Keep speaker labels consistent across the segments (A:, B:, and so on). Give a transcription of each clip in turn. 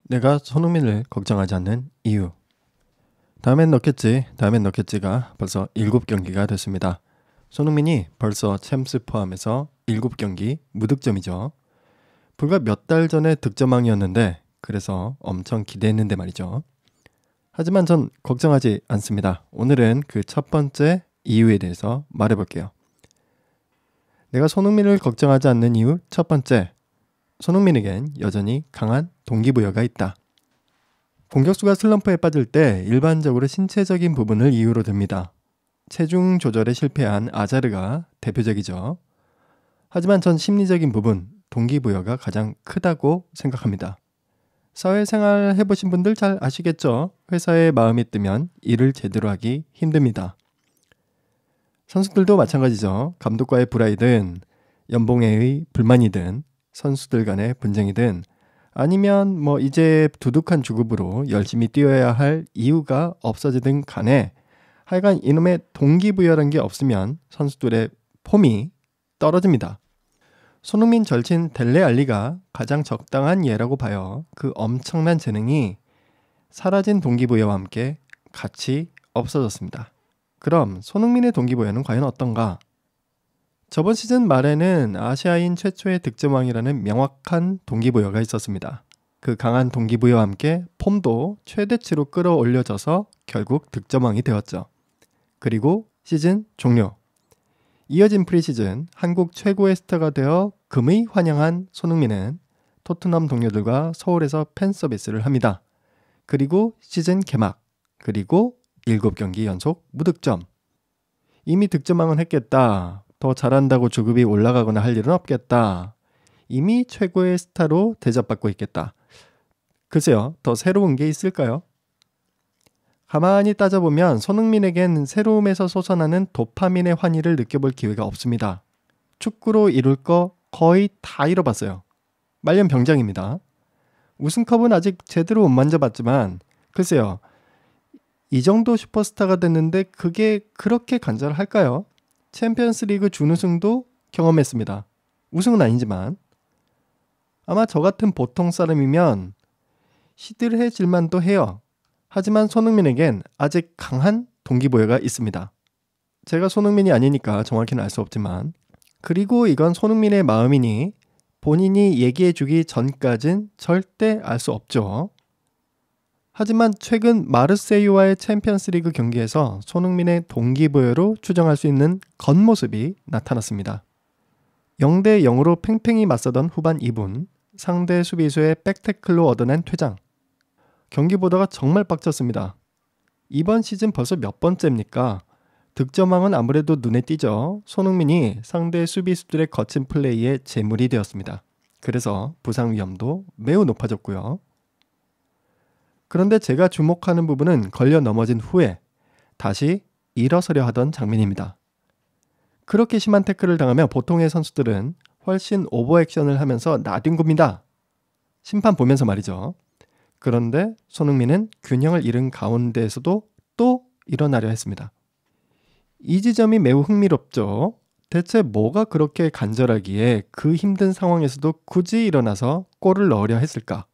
A: 내가 손흥민을 걱정하지 않는 이유. 다음엔 넣겠지가 벌써 7경기가 됐습니다. 손흥민이 벌써 챔스 포함해서 7경기 무득점이죠. 불과 몇 달 전에 득점왕이었는데 그래서 엄청 기대했는데 말이죠. 하지만 전 걱정하지 않습니다. 오늘은 그 첫 번째 이유에 대해서 말해볼게요. 내가 손흥민을 걱정하지 않는 이유 첫 번째. 손흥민에겐 여전히 강한 동기부여가 있다. 공격수가 슬럼프에 빠질 때 일반적으로 신체적인 부분을 이유로 듭니다. 체중 조절에 실패한 아자르가 대표적이죠. 하지만 전 심리적인 부분, 동기부여가 가장 크다고 생각합니다. 사회생활 해보신 분들 잘 아시겠죠? 회사에 마음이 뜨면 일을 제대로 하기 힘듭니다. 선수들도 마찬가지죠. 감독과의 불화이든 연봉에 불만이든 선수들 간의 분쟁이든 아니면 이제 두둑한 주급으로 열심히 뛰어야 할 이유가 없어지든 간에 하여간 이놈의 동기부여라는 게 없으면 선수들의 폼이 떨어집니다. 손흥민 절친 델레 알리가 가장 적당한 예라고 봐요. 그 엄청난 재능이 사라진 동기부여와 함께 같이 없어졌습니다. 그럼 손흥민의 동기부여는 과연 어떤가? 저번 시즌 말에는 아시아인 최초의 득점왕이라는 명확한 동기부여가 있었습니다. 그 강한 동기부여와 함께 폼도 최대치로 끌어올려져서 결국 득점왕이 되었죠. 그리고 시즌 종료. 이어진 프리시즌 한국 최고의 스타가 되어 금이 환영한 손흥민은 토트넘 동료들과 서울에서 팬 서비스를 합니다. 그리고 시즌 개막. 그리고 7경기 연속 무득점. 이미 득점왕은 했겠다. 더 잘한다고 주급이 올라가거나 할 일은 없겠다. 이미 최고의 스타로 대접받고 있겠다. 글쎄요, 더 새로운 게 있을까요? 가만히 따져보면 손흥민에겐 새로움에서 솟아나는 도파민의 환희를 느껴볼 기회가 없습니다. 축구로 이룰 거 거의 다 이뤄봤어요. 말년병장입니다. 우승컵은 아직 제대로 못 만져봤지만 글쎄요, 이 정도 슈퍼스타가 됐는데 그게 그렇게 간절할까요? 챔피언스 리그 준우승도 경험했습니다. 우승은 아니지만 아마 저 같은 보통 사람이면 시들해질 만도 해요. 하지만 손흥민에겐 아직 강한 동기부여가 있습니다. 제가 손흥민이 아니니까 정확히는 알 수 없지만 그리고 이건 손흥민의 마음이니 본인이 얘기해주기 전까진 절대 알 수 없죠. 하지만 최근 마르세유와의 챔피언스리그 경기에서 손흥민의 동기부여로 추정할 수 있는 겉모습이 나타났습니다. 0대 0으로 팽팽히 맞서던 후반 2분, 상대 수비수의 백태클로 얻어낸 퇴장. 경기 보다가 정말 빡쳤습니다. 이번 시즌 벌써 몇 번째입니까? 득점왕은 아무래도 눈에 띄죠. 손흥민이 상대 수비수들의 거친 플레이에 제물이 되었습니다. 그래서 부상 위험도 매우 높아졌고요. 그런데 제가 주목하는 부분은 걸려 넘어진 후에 다시 일어서려 하던 장면입니다. 그렇게 심한 태클을 당하면 보통의 선수들은 훨씬 오버액션을 하면서 나뒹굽니다. 심판 보면서 말이죠. 그런데 손흥민은 균형을 잃은 가운데에서도 또 일어나려 했습니다. 이 지점이 매우 흥미롭죠. 대체 뭐가 그렇게 간절하기에 그 힘든 상황에서도 굳이 일어나서 골을 넣으려 했을까?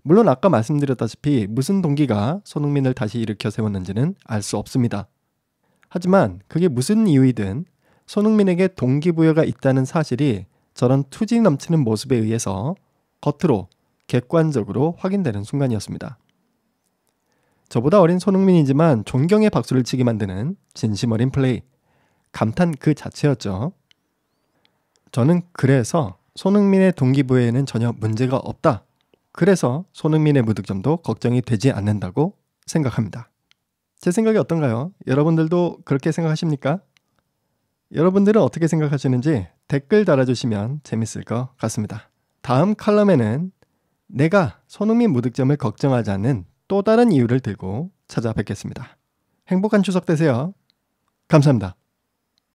A: 물론 아까 말씀드렸다시피 무슨 동기가 손흥민을 다시 일으켜 세웠는지는 알 수 없습니다. 하지만 그게 무슨 이유이든 손흥민에게 동기부여가 있다는 사실이 저런 투지 넘치는 모습에 의해서 겉으로 객관적으로 확인되는 순간이었습니다. 저보다 어린 손흥민이지만 존경의 박수를 치게 만드는 진심 어린 플레이, 감탄 그 자체였죠. 저는 그래서 손흥민의 동기부여에는 전혀 문제가 없다. 그래서 손흥민의 무득점도 걱정이 되지 않는다고 생각합니다. 제 생각이 어떤가요? 여러분들도 그렇게 생각하십니까? 여러분들은 어떻게 생각하시는지 댓글 달아주시면 재밌을 것 같습니다. 다음 칼럼에는 내가 손흥민 무득점을 걱정하지 않는 또 다른 이유를 들고 찾아뵙겠습니다. 행복한 추석 되세요. 감사합니다.